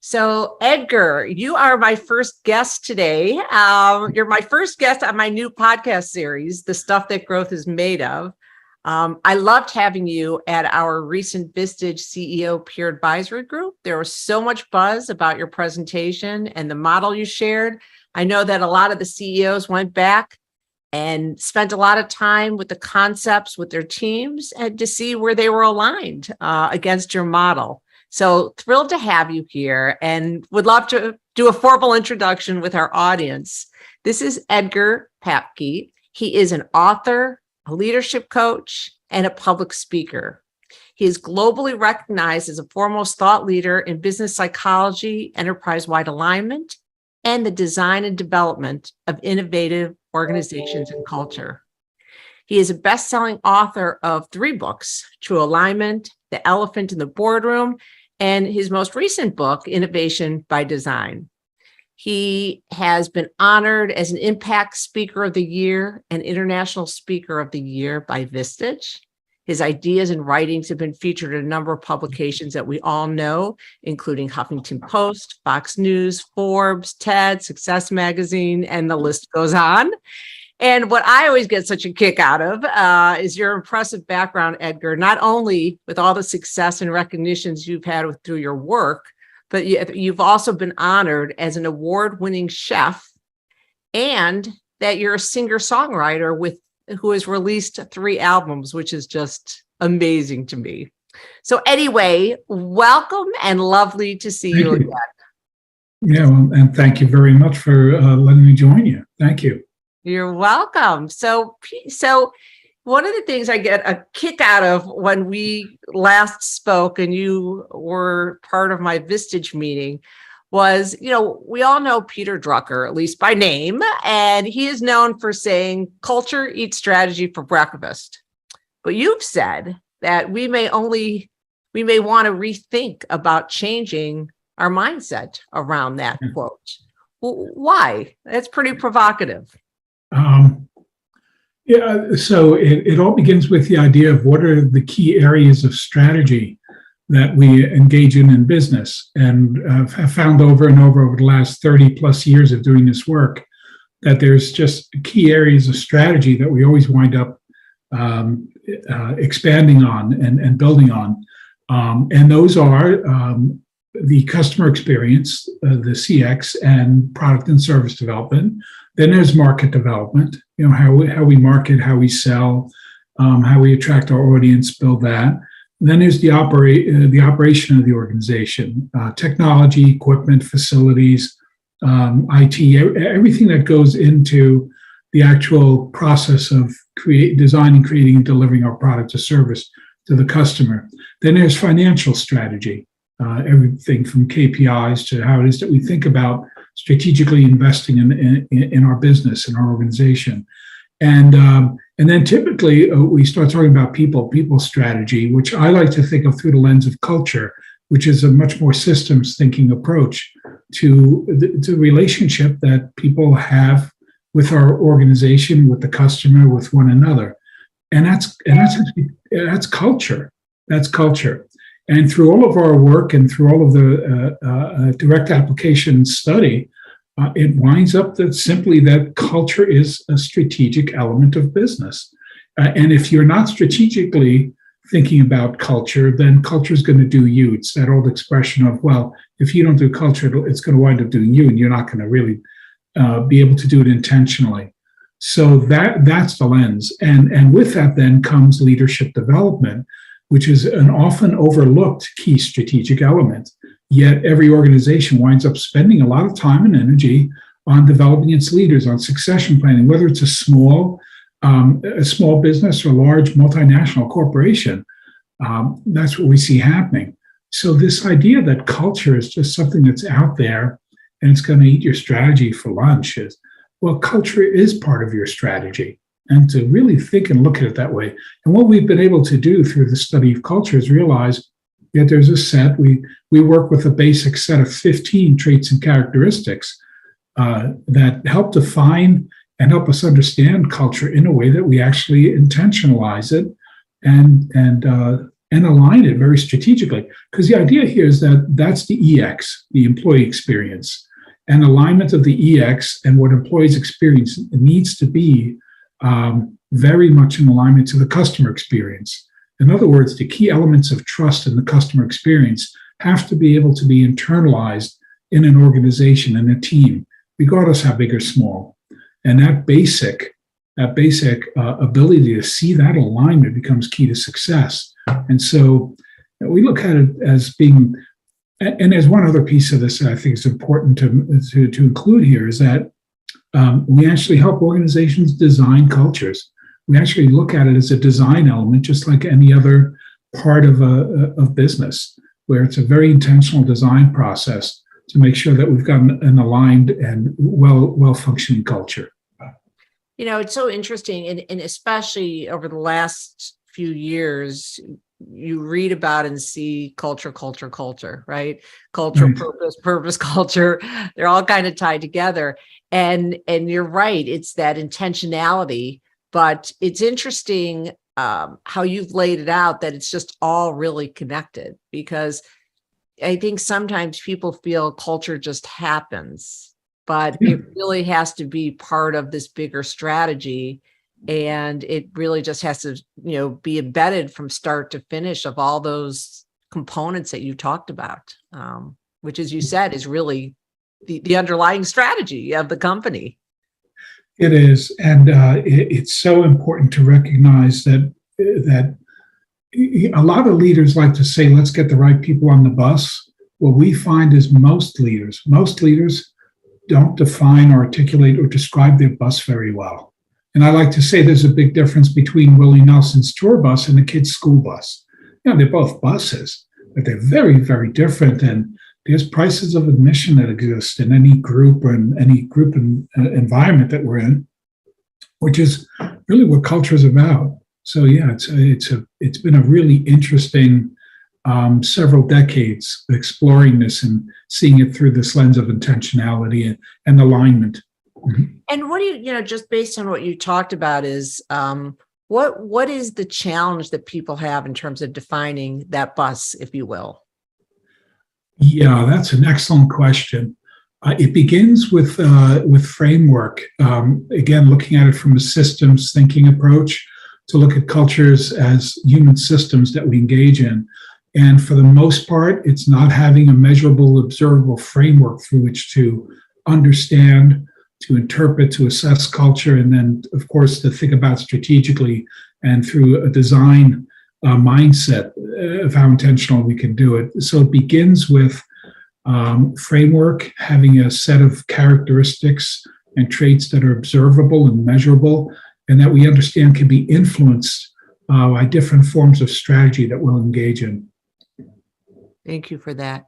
So, Edgar, you are my first guest today. You're my first guest on my new podcast series, The Stuff That Growth is Made of. I loved having you at our recent Vistage CEO Peer Advisory Group. There was so much buzz about your presentation and the model you shared. I know that a lot of the CEOs went back and spent a lot of time with the concepts with their teams and to see where they were aligned against your model. So thrilled to have you here and would love to do a formal introduction with our audience. This is Edgar Papke. He is an author, a leadership coach, and a public speaker. He is globally recognized as a foremost thought leader in business psychology, enterprise-wide alignment, and the design and development of innovative organizations and culture. He is a best-selling author of 3 books, True Alignment, The Elephant in the Boardroom, and his most recent book, Innovation by Design. He has been honored as an Impact Speaker of the Year and International Speaker of the Year by Vistage. His ideas and writings have been featured in a number of publications that we all know, including Huffington Post, Fox News, Forbes, TED, Success Magazine, and the list goes on. And what I always get such a kick out of is your impressive background, Edgar, not only with all the success and recognitions you've had through your work, but you've also been honored as an award-winning chef, and that you're a singer-songwriter who has released 3 albums, which is just amazing to me. So anyway, welcome and lovely to see you again. Yeah, well, and thank you very much for letting me join you. Thank you. You're welcome. So one of the things I get a kick out of when we last spoke and you were part of my Vistage meeting was, we all know Peter Drucker, at least by name, and he is known for saying culture eats strategy for breakfast. But you've said that we may want to rethink about changing our mindset around that quote. Well, why? That's pretty provocative. So it all begins with the idea of what are the key areas of strategy that we engage in business, and have found over and over the last 30 plus years of doing this work that there's just key areas of strategy that we always wind up expanding on and building on. And those are the customer experience, the CX, and product and service development. Then there's market development, how we market, how we sell, how we attract our audience, build that. And then there's the operation of the organization, technology, equipment, facilities, IT, everything that goes into the actual process of designing, creating, and delivering our product or service to the customer. Then there's financial strategy, everything from KPIs to how it is that we think about strategically investing in our business and our organization. And then typically we start talking about people strategy, which I like to think of through the lens of culture, which is a much more systems thinking approach to the relationship that people have with our organization, with the customer, with one another. And that's culture. That's culture. And through all of our work and through all of the direct application study, it winds up that culture is a strategic element of business. And if you're not strategically thinking about culture, then culture is going to do you. It's that old expression of, well, if you don't do culture, it's going to wind up doing you, and you're not going to really be able to do it intentionally. So that's the lens. And with that then comes leadership development, which is an often overlooked key strategic element. Yet every organization winds up spending a lot of time and energy on developing its leaders, on succession planning, whether it's a small business or a large multinational corporation. That's what we see happening. So this idea that culture is just something that's out there and it's going to eat your strategy for lunch is, well, culture is part of your strategy. And to really think and look at it that way. And what we've been able to do through the study of culture is realize that there's a set, we work with a basic set of 15 traits and characteristics that help define and help us understand culture in a way that we actually intentionalize it and and align it very strategically. Because the idea here is that that's the EX, the employee experience, and alignment of the EX and what employees experience needs to be very much in alignment to the customer experience. In other words, the key elements of trust in the customer experience have to be able to be internalized in an organization and a team, regardless how big or small. And that basic ability to see that alignment becomes key to success. And so we look at it as being, and there's one other piece of this that I think is important to include here, is that we actually help organizations design cultures. We actually look at it as a design element, just like any other part of business, where it's a very intentional design process to make sure that we've got an aligned and well-functioning culture. It's so interesting, and especially over the last few years, you read about and see culture, right? Culture, right. Purpose, culture, they're all kind of tied together. And you're right, it's that intentionality, but it's interesting how you've laid it out, that it's just all really connected, because I think sometimes people feel culture just happens, but it really has to be part of this bigger strategy. And it really just has to, be embedded from start to finish of all those components that you talked about, which, as you said, is really the underlying strategy of the company. It is. And it's so important to recognize that a lot of leaders like to say, let's get the right people on the bus. What we find is most leaders don't define, articulate, or describe their bus very well. And I like to say there's a big difference between Willie Nelson's tour bus and a kid's school bus. They're both buses, but they're very, very different. And there's prices of admission that exist in any group and environment that we're in, which is really what culture is about. So yeah, it's been a really interesting several decades exploring this and seeing it through this lens of intentionality and alignment. And what do you, just based on what you talked about, is what is the challenge that people have in terms of defining that bus, if you will? Yeah, that's an excellent question. It begins with framework. Again, looking at it from a systems thinking approach, to look at cultures as human systems that we engage in. And for the most part, it's not having a measurable, observable framework through which to understand, to interpret, to assess culture, and then, of course, to think about strategically and through a design mindset of how intentional we can do it. So it begins with framework, having a set of characteristics and traits that are observable and measurable, and that we understand can be influenced by different forms of strategy that we'll engage in. Thank you for that.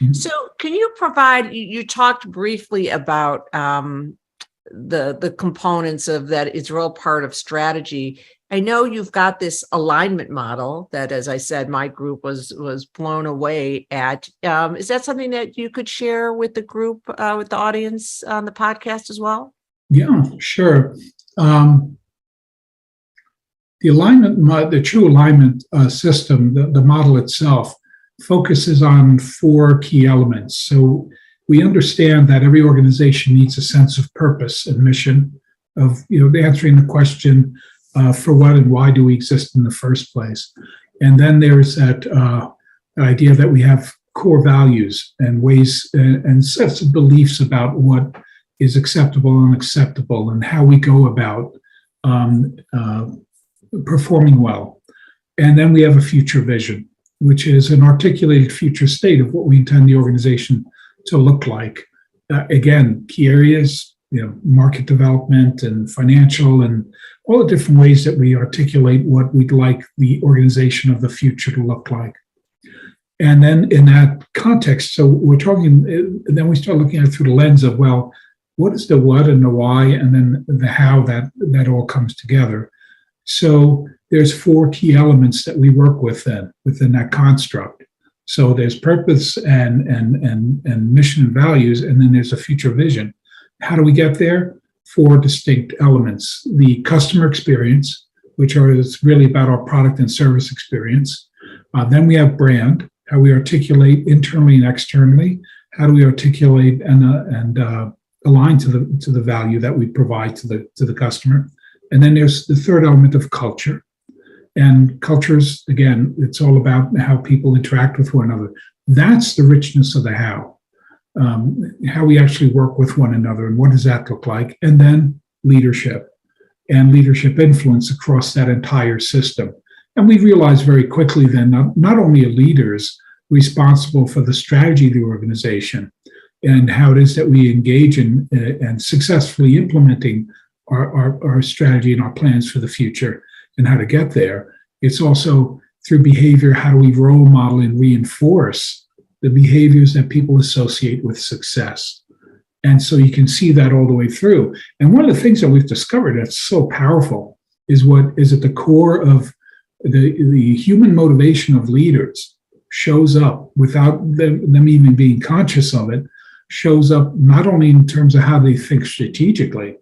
Mm-hmm. So can you provide, you talked briefly about the components of that, it's real part of strategy. I know you've got this alignment model that, as I said, my group was blown away at. Is that something that you could share with the group, with the audience on the podcast as well? Yeah, sure. The true alignment system, the model itself, focuses on 4 key elements. So we understand that every organization needs a sense of purpose and mission, of answering the question, for what and why do we exist in the first place. And then there's that idea that we have core values and ways and sets of beliefs about what is acceptable and unacceptable and how we go about performing well. And then we have a future vision, which is an articulated future state of what we intend the organization to look like. Again, key areas, market development and financial and all the different ways that we articulate what we'd like the organization of the future to look like. And then in that context, so we're talking, then we start looking at it through the lens of, well, what is the what and the why, and then the how that all comes together. So there's 4 key elements that we work with then within that construct. So there's purpose and mission and values, and then there's a future vision. How do we get there? 4 distinct elements: the customer experience, which is really about our product and service experience. Then we have brand, how we articulate internally and externally. How do we articulate and align to the value that we provide to the customer? And then there's the third element of culture. And cultures, again, it's all about how people interact with one another. That's the richness of the how we actually work with one another, and what does that look like? And then leadership and leadership influence across that entire system. And we realized very quickly then not only are leaders responsible for the strategy of the organization and how it is that we engage in and successfully implementing our strategy and our plans for the future and how to get there. It's also through behavior, how do we role model and reinforce the behaviors that people associate with success? And so you can see that all the way through. And one of the things that we've discovered that's so powerful is what is at the core of the human motivation of leaders shows up without them even being conscious of it, shows up not only in terms of how they think strategically,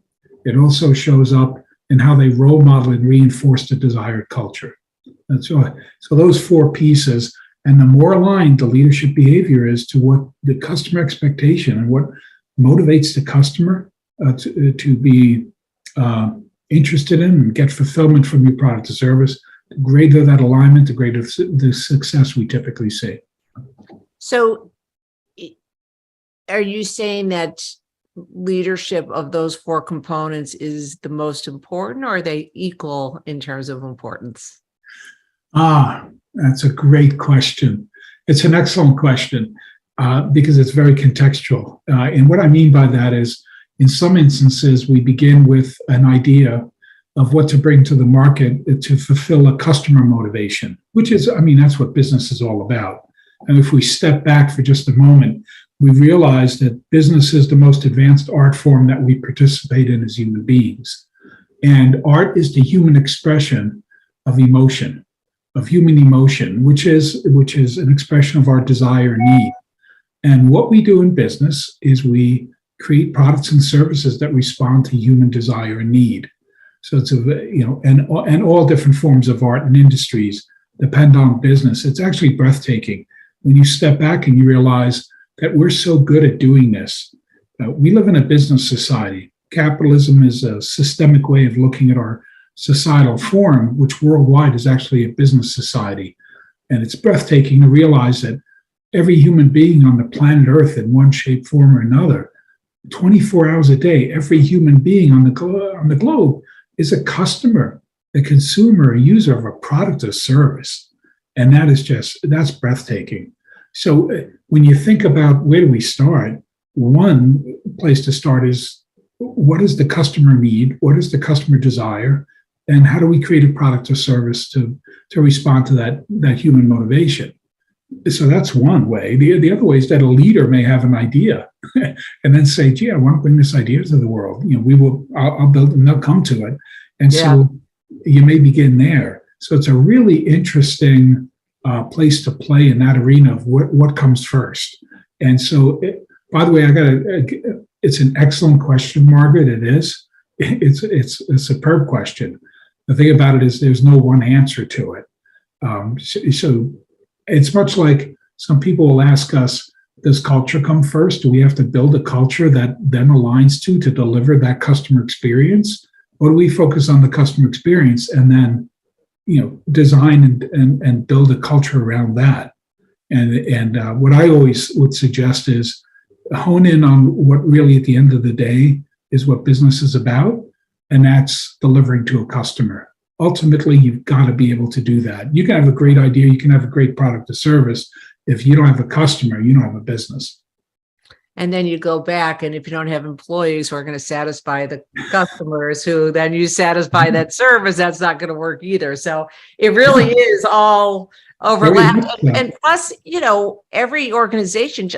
it also shows up in how they role model and reinforce the desired culture. And so those four pieces, and the more aligned the leadership behavior is to what the customer expectation and what motivates the customer to be interested in and get fulfillment from your product or service, the greater that alignment, the greater the success we typically see. So are you saying that leadership of those four components is the most important, or are they equal in terms of importance? That's a great question. It's an excellent question because it's very contextual. And what I mean by that is, in some instances, we begin with an idea of what to bring to the market to fulfill a customer motivation, which is, that's what business is all about. And if we step back for just a moment, we realize that business is the most advanced art form that we participate in as human beings. And art is the human expression of emotion, of human emotion, which is an expression of our desire and need. And what we do in business is we create products and services that respond to human desire and need. So it's and all different forms of art and industries depend on business. It's actually breathtaking when you step back and you realize that we're so good at doing this. We live in a business society. Capitalism is a systemic way of looking at our societal form, which worldwide is actually a business society. And it's breathtaking to realize that every human being on the planet Earth in one shape, form, or another, 24 hours a day, every human being on the globe is a customer, a consumer, a user of a product or service. And that's breathtaking. So when you think about where do we start, one place to start is, what does the customer need? What is the customer desire? And how do we create a product or service to respond to that human motivation? So that's one way. The other way is that a leader may have an idea and then say, gee, I want to bring this idea to the world. I'll build, and they'll come to it. And so you may begin there. So it's a really interesting place to play in that arena of what comes first. And so, by the way, it's an excellent question, Margaret. It is. It's a superb question. The thing about it is there's no one answer to it. So it's much like some people will ask us, does culture come first? Do we have to build a culture that then aligns to deliver that customer experience? Or do we focus on the customer experience and then, design and build a culture around that? And what I always would suggest is hone in on what really at the end of the day is what business is about, and that's delivering to a customer. Ultimately, you've got to be able to do that. You can have a great idea, you can have a great product or service. If you don't have a customer, you don't have a business. And then you go back, and if you don't have employees who are going to satisfy the customers, who then you satisfy that service, that's not going to work either. So it really is all overlap. And plus, every organization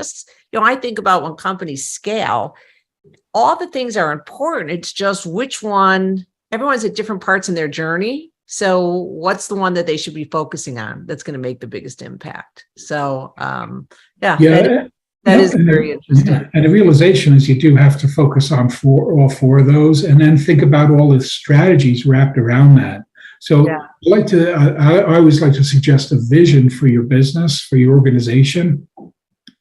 I think about when companies scale, all the things are important. It's just which one, everyone's at different parts in their journey. So what's the one that they should be focusing on that's going to make the biggest impact? So, that is very interesting. Yeah. And the realization is you do have to focus on all four of those, and then think about all the strategies wrapped around that. So I always like to suggest a vision for your business, for your organization,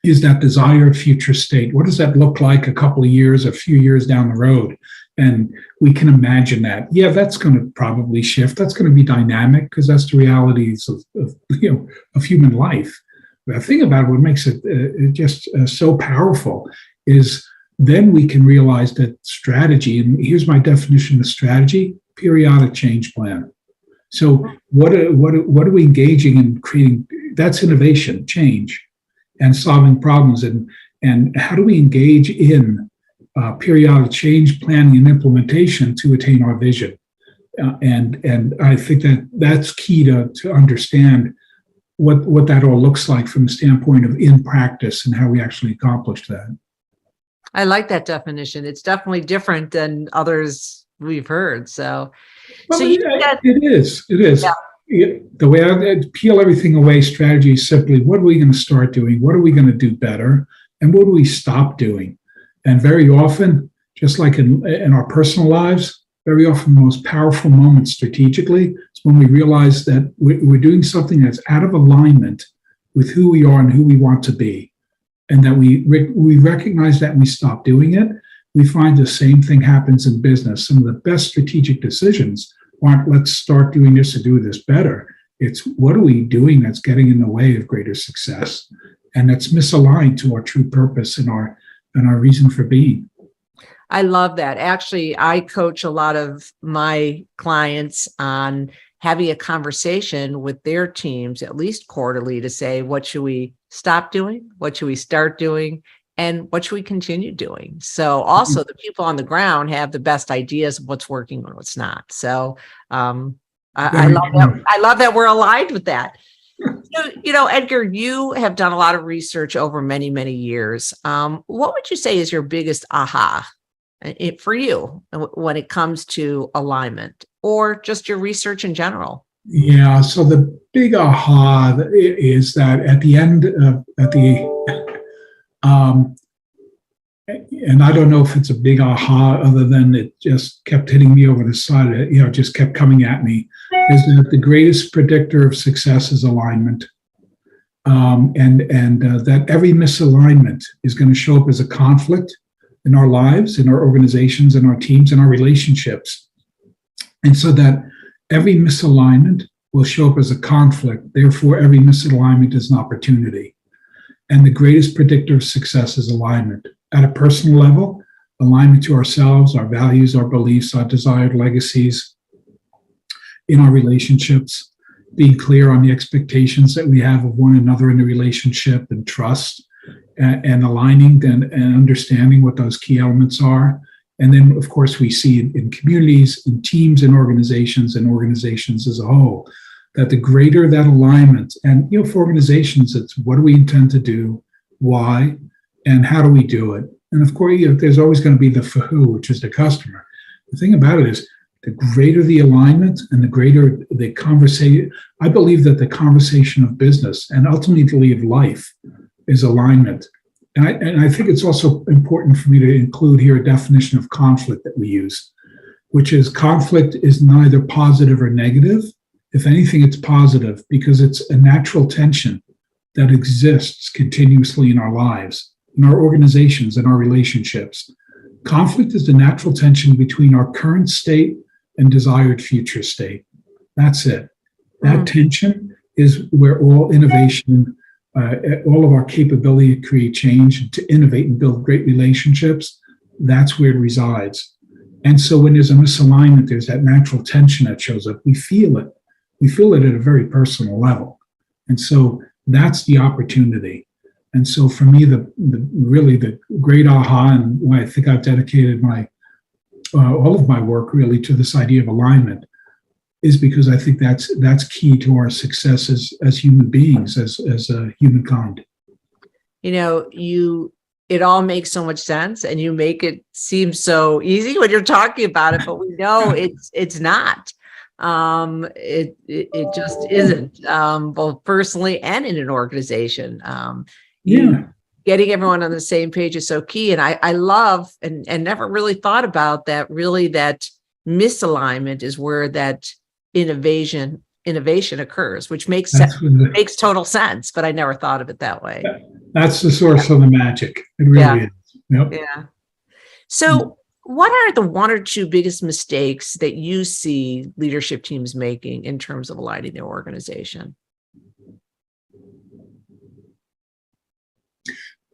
is that desired future state. What does that look like a couple of years, a few years down the road? And we can imagine that. Yeah, that's going to probably shift. That's going to be dynamic because that's the realities of human life. The thing about it, what makes it just so powerful, is then we can realize that strategy, and here's my definition of strategy: periodic change plan. So what are we engaging in creating? That's innovation, change, and solving problems. And how do we engage in periodic change planning and implementation to attain our vision? And I think that's key to understand what that all looks like from the standpoint of in practice and how we actually accomplish that. I like that definition. It's definitely different than others we've heard. So, well, it is. Yeah. The way I peel everything away, strategy is simply, what are we going to start doing? What are we going to do better? And what do we stop doing? And very often, just like in our personal lives, very often the most powerful moments strategically is when we realize that we're doing something that's out of alignment with who we are and who we want to be. And that we recognize that and we stop doing it. We find the same thing happens in business. Some of the best strategic decisions aren't, let's start doing this to do this better. It's, what are we doing that's getting in the way of greater success? And that's misaligned to our true purpose and our reason for being. I love that. Actually, I coach a lot of my clients on having a conversation with their teams, at least quarterly, to say, what should we stop doing? What should we start doing? And what should we continue doing? So also the people on the ground have the best ideas of what's working and what's not. So I love that. I love that we're aligned with that. So, Edgar, you have done a lot of research over many, many years. What would you say is your biggest aha for you when it comes to alignment, or just your research in general? Yeah, so the big aha is that at the end and I don't know if it's a big aha other than it just kept hitting me over the side, just kept coming at me, is that the greatest predictor of success is alignment. And that every misalignment is going to show up as a conflict in our lives, in our organizations, in our teams, in our relationships. And so that every misalignment will show up as a conflict. Therefore, every misalignment is an opportunity. And the greatest predictor of success is alignment. At a personal level, alignment to ourselves, our values, our beliefs, our desired legacies. In our relationships, being clear on the expectations that we have of one another in the relationship, and trust, and aligning and understanding what those key elements are. And then, of course, we see in communities, in teams, in organizations, and organizations as a whole, that the greater that alignment, and for organizations, it's what do we intend to do, why, and how do we do it? And of course, there's always going to be the for who, which is the customer. The thing about it is, the greater the alignment and the greater the conversation, I believe that the conversation of business and ultimately of life is alignment. And I think it's also important for me to include here a definition of conflict that we use, which is conflict is neither positive or negative. If anything, it's positive because it's a natural tension that exists continuously in our lives, in our organizations, and our relationships. Conflict is the natural tension between our current state and desired future state. That's it. That tension is where all innovation, all of our capability to create change, to innovate and build great relationships, that's where it resides. And so when there's a misalignment, there's that natural tension that shows up. We feel it. We feel it at a very personal level. And so that's the opportunity. And so for me, the really the great aha, and why I think I've dedicated all of my work really to this idea of alignment, is because I think that's key to our success as human beings, as humankind. It all makes so much sense, and you make it seem so easy when you're talking about it, but we know it's not. It just isn't, both personally and in an organization. Getting everyone on the same page is so key. And I love and never really thought about that. Really, that misalignment is where that innovation occurs, which makes makes total sense, but I never thought of it that way. That's the source of the magic. It really is. Yep. Yeah. So what are the one or two biggest mistakes that you see leadership teams making in terms of aligning their organization?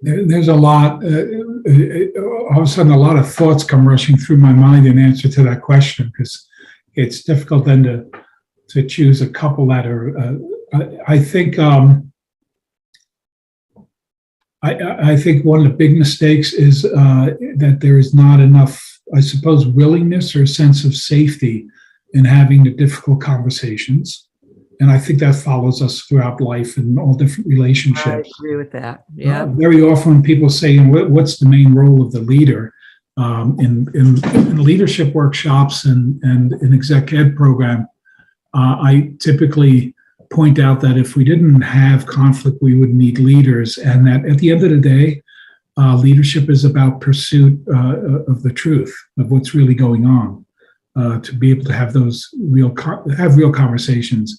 There's a lot, all of a sudden, a lot of thoughts come rushing through my mind in answer to that question, because it's difficult then to choose a couple that are, I think one of the big mistakes is that there is not enough, I suppose, willingness or sense of safety in having the difficult conversations. And I think that follows us throughout life in all different relationships. I agree with that. Yeah. Very often when people say, what's the main role of the leader? In leadership workshops and in exec ed program, I typically point out that if we didn't have conflict, we would need leaders. And that at the end of the day, leadership is about pursuit of the truth, of what's really going on, to be able to have those real conversations.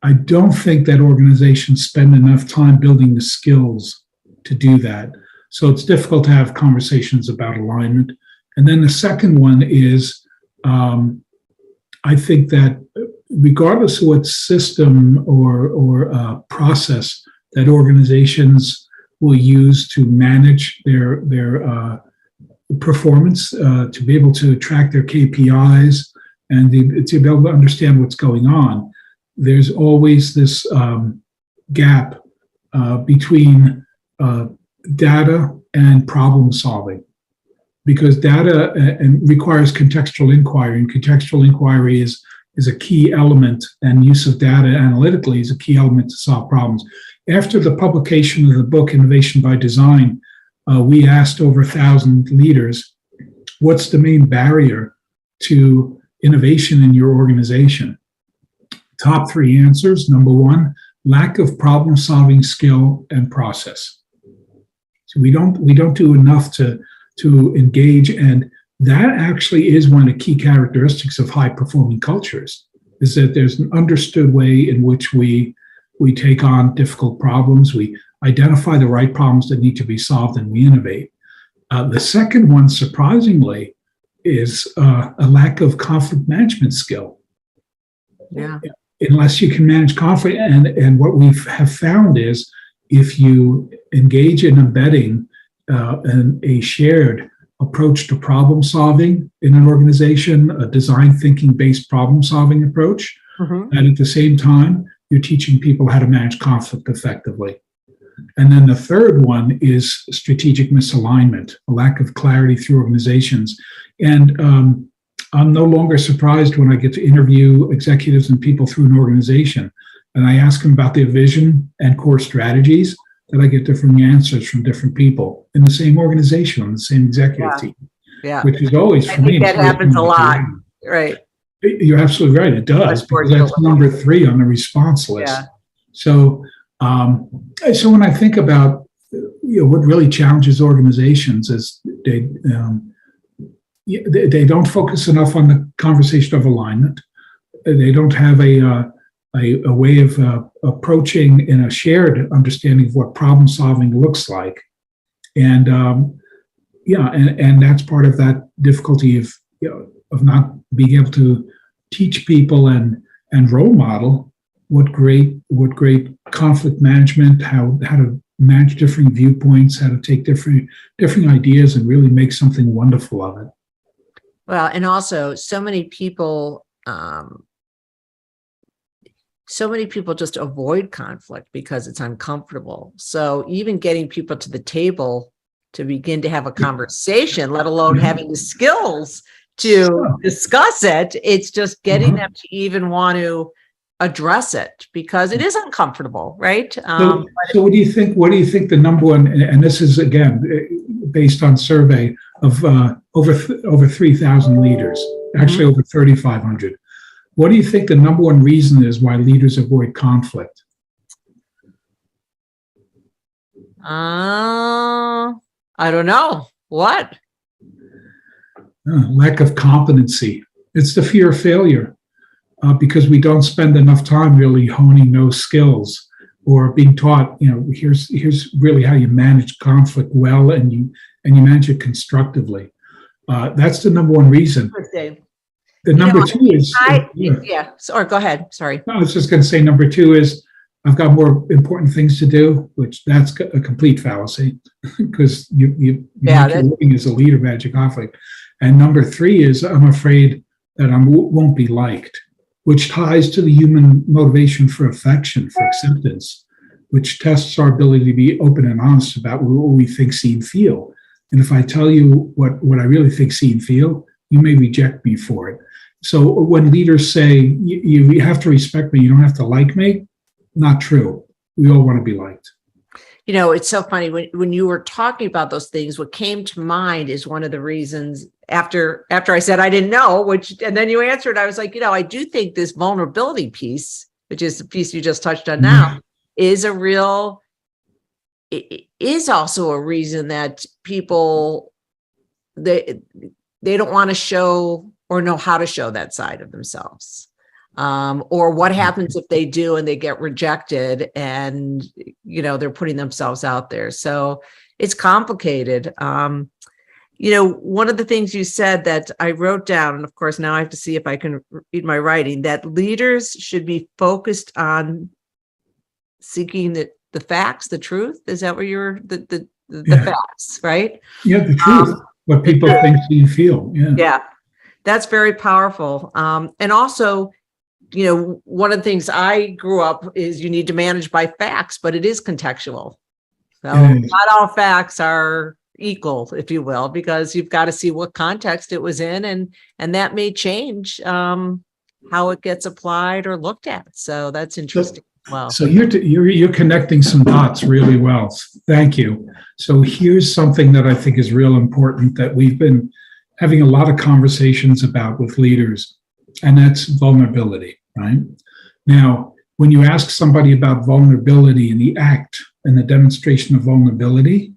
I don't think that organizations spend enough time building the skills to do that. So it's difficult to have conversations about alignment. And then the second one is, I think that regardless of what system or process that organizations will use to manage their performance, to be able to track their KPIs and to be able to understand what's going on, there's always this gap between data and problem solving, because data requires contextual inquiry, and contextual inquiry is a key element, and use of data analytically is a key element to solve problems. After the publication of the book Innovation by Design, we asked over 1,000 leaders, what's the main barrier to innovation in your organization? Top three answers. Number one, lack of problem-solving skill and process. So we don't do enough to engage, and that actually is one of the key characteristics of high-performing cultures, is that there's an understood way in which we take on difficult problems, we identify the right problems that need to be solved, and we innovate. The second one, surprisingly, is a lack of conflict management skill. Yeah. Unless you can manage conflict, and what we have found is, if you engage in embedding a shared approach to problem solving in an organization, a design thinking based problem solving approach, and at the same time, you're teaching people how to manage conflict effectively. And then the third one is strategic misalignment, a lack of clarity through organizations. And I'm no longer surprised when I get to interview executives and people through an organization, and I ask them about their vision and core strategies, that I get different answers from different people in the same organization, on the same executive team. Yeah. Which is always, for me, that happens a lot. Right. You're absolutely right. It does, because that's number 3 on the response list. Yeah. So when I think about what really challenges organizations is they don't focus enough on the conversation of alignment. They don't have a way of approaching in a shared understanding of what problem solving looks like, and that's part of that difficulty of not being able to teach people and role model what great conflict management, how to manage different viewpoints, how to take different ideas and really make something wonderful of it. Well, and also so many people just avoid conflict because it's uncomfortable. So even getting people to the table to begin to have a conversation, let alone having the skills to discuss it, it's just getting them to even want to address it, because it is uncomfortable, right? So what do you think? What do you think the number one? And this is again based on survey of over 3,000 leaders, actually over 3,500. What do you think the number one reason is why leaders avoid conflict? I don't know. What? Lack of competency. It's the fear of failure. because we don't spend enough time really honing those skills or being taught, here's really how you manage conflict well, and you manage it constructively. That's the number one reason. Interesting. The number two is, Sorry, go ahead. Sorry. I was just going to say, number two is I've got more important things to do, which that's a complete fallacy because you make your living as a leader managing conflict. And number three is I'm afraid that I won't be liked, which ties to the human motivation for affection, for acceptance, which tests our ability to be open and honest about what we think, see, and feel. And if I tell you what I really think, see, and feel, you may reject me for it. So when leaders say, you have to respect me, you don't have to like me, not true. We all want to be liked. It's so funny when you were talking about those things, what came to mind is one of the reasons after I said I didn't know, and then you answered, I was like, I do think this vulnerability piece, which is the piece you just touched on now, is also a reason that people, they don't want to show or know how to show that side of themselves. Or what happens if they do and they get rejected and, they're putting themselves out there. So it's complicated. One of the things you said that I wrote down, and of course, now I have to see if I can read my writing, that leaders should be focused on seeking the facts, the truth. Is that where you're the facts, right? Yeah, the truth, what people think, see, and feel. Yeah, that's very powerful. And also, one of the things I grew up is you need to manage by facts, but it is contextual. So not all facts are equal, if you will, because you've got to see what context it was in, and that may change how it gets applied or looked at. So that's interesting. Wow. So you're connecting some dots really well. Thank you. So here's something that I think is real important that we've been having a lot of conversations about with leaders, and that's vulnerability, right? Now, when you ask somebody about vulnerability and the act and the demonstration of vulnerability,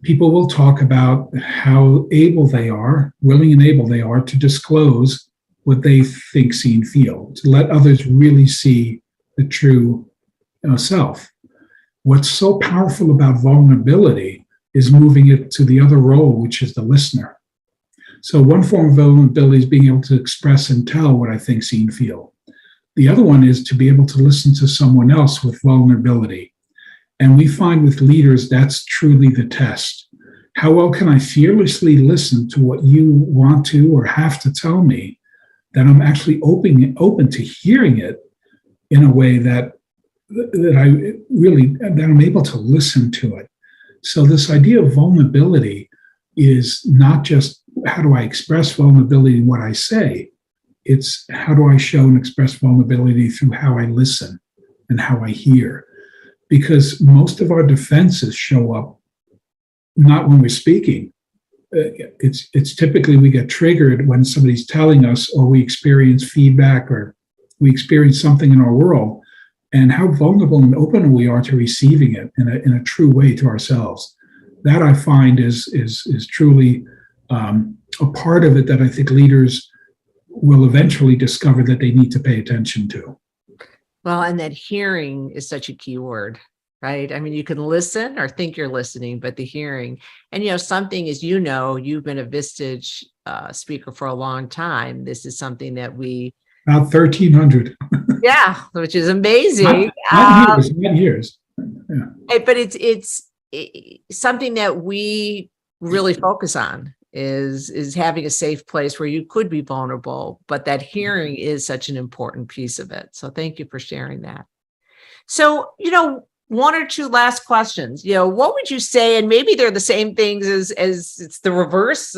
people will talk about how able they are, willing and able they are to disclose what they think, see, and feel, to let others really see the true self. What's so powerful about vulnerability is moving it to the other role, which is the listener. So one form of vulnerability is being able to express and tell what I think, see, and feel. The other one is to be able to listen to someone else with vulnerability. And we find with leaders, that's truly the test. How well can I fearlessly listen to what you want to or have to tell me, that I'm actually open to hearing it in a way that I'm able to listen to it. So this idea of vulnerability is not just how do I express vulnerability in what I say, it's how do I show and express vulnerability through how I listen and how I hear. Because most of our defenses show up not when we're speaking. It's typically we get triggered when somebody's telling us, or we experience feedback, or we experience something in our world, and how vulnerable and open we are to receiving it in a true way to ourselves. That I find is truly a part of it that I think leaders will eventually discover that they need to pay attention to. Well, and that hearing is such a key word, right? I mean, you can listen or think you're listening, but the hearing, and something is, you've been a Vistage speaker for a long time. This is something that we about 1,300. Yeah, which is amazing. Not years. Yeah. But it's something that we really focus on is having a safe place where you could be vulnerable, but that hearing is such an important piece of it. So thank you for sharing that. So, one or two last questions. What would you say, and maybe they're the same things as it's the reverse.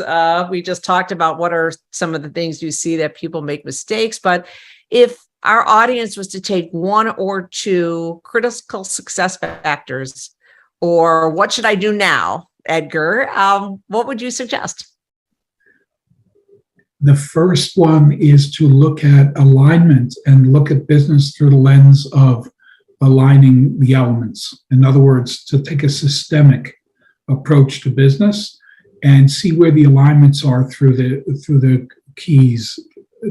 We just talked about what are some of the things you see that people make mistakes, but if our audience was to take one or two critical success factors, or what should I do now, Edgar, what would you suggest? The first one is to look at alignment and look at business through the lens of aligning the elements. In other words, to take a systemic approach to business and see where the alignments are through the keys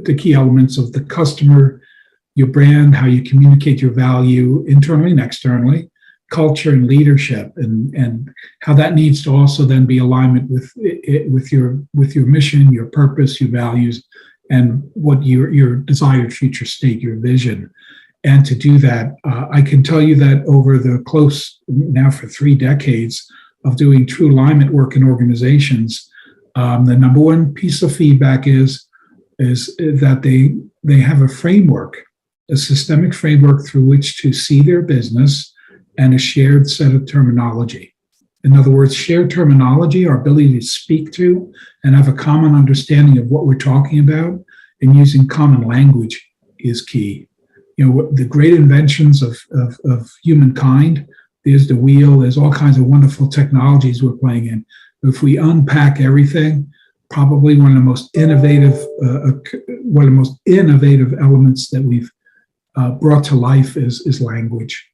the key elements of the customer, your brand, how you communicate your value internally and externally, culture and leadership, and how that needs to also then be alignment with your mission, your purpose, your values, and what your desired future state, your vision. And to do that, I can tell you that over the close now for 3 decades of doing true alignment work in organizations, the number one piece of feedback is that they have a framework, a systemic framework through which to see their business and a shared set of terminology. In other words, shared terminology, our ability to speak to and have a common understanding of what we're talking about and using common language is key. The great inventions of humankind, there's the wheel, there's all kinds of wonderful technologies we're playing in. If we unpack everything, probably one of the most innovative elements that we've brought to life is language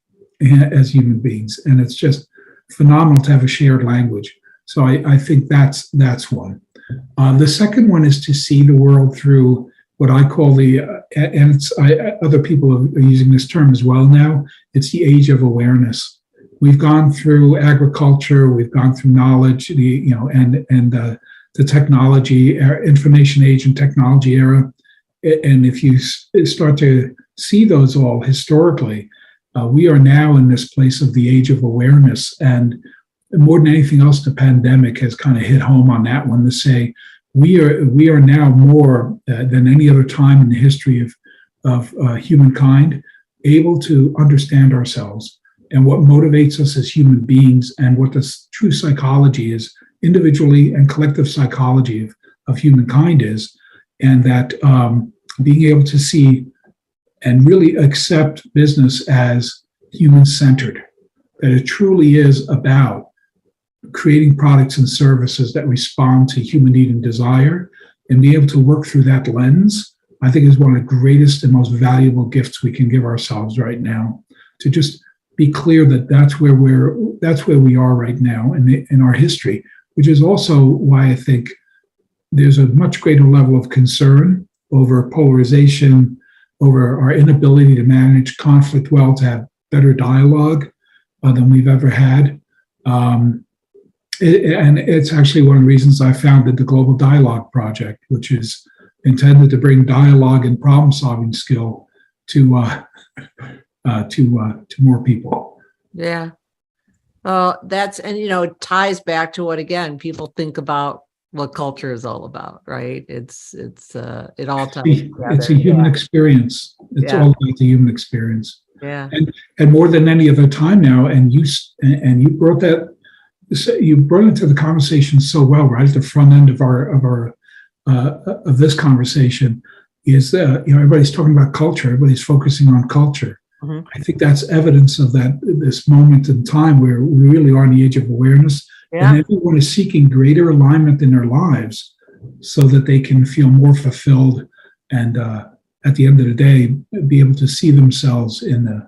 as human beings, and it's just phenomenal to have a shared language. So I think that's one. The second one is to see the world through what I call other people are using this term as well now. It's the age of awareness. We've gone through agriculture, we've gone through knowledge, the technology, information age and technology era. And if you start to see those all historically, we are now in this place of the age of awareness. And more than anything else, the pandemic has kind of hit home on that one to say, we are now more than any other time in the history of humankind able to understand ourselves and what motivates us as human beings and what the true psychology is, individually and collective psychology of humankind is, and that being able to see and really accept business as human-centered, that it truly is about creating products and services that respond to human need and desire, and be able to work through that lens, I think is one of the greatest and most valuable gifts we can give ourselves right now. To just be clear that that's where we are right now in our history, which is also why I think there's a much greater level of concern over polarization, over our inability to manage conflict well, to have better dialogue than we've ever had. And it's actually one of the reasons I founded the Global Dialogue Project, which is intended to bring dialogue and problem-solving skill to more people. Yeah. Well, it ties back to what, again, people think about what culture is all about, right? It all ties together. It's a human experience. It's all about the human experience. Yeah. And more than any other time now, and you brought that. You brought into the conversation so well, right at the front end of this conversation, is everybody's talking about culture, everybody's focusing on culture. Mm-hmm. I think that's evidence of this moment in time where we really are in the age of awareness, and everyone is seeking greater alignment in their lives so that they can feel more fulfilled, and at the end of the day, be able to see themselves in a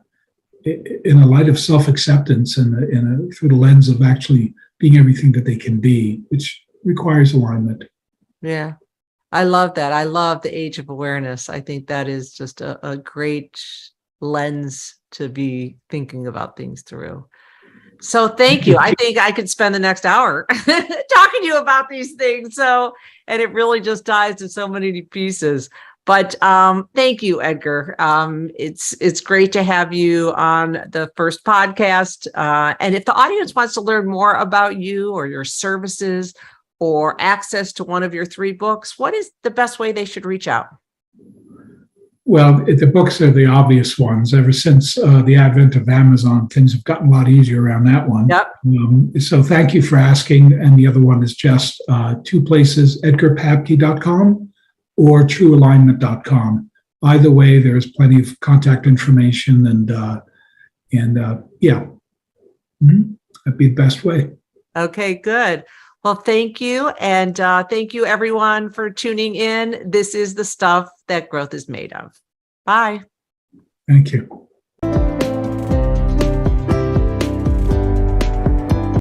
light of self-acceptance and through the lens of actually being everything that they can be, which requires alignment. Yeah, I love that. I love the age of awareness. I think that is just a great lens to be thinking about things through. So thank you. I think I could spend the next hour talking to you about these things. And it really just ties to so many pieces. But thank you, Edgar. It's great to have you on the first podcast. And if the audience wants to learn more about you or your services or access to one of your 3 books, what is the best way they should reach out? Well, the books are the obvious ones. Ever since the advent of Amazon, things have gotten a lot easier around that one. Yep. So thank you for asking. And the other one is just 2 places, edgarpapke.com or truealignment.com. Either way, there's plenty of contact information, and that'd be the best way. Okay, good. Well, thank you. And thank you, everyone, for tuning in. This is the stuff that growth is made of. Bye. Thank you.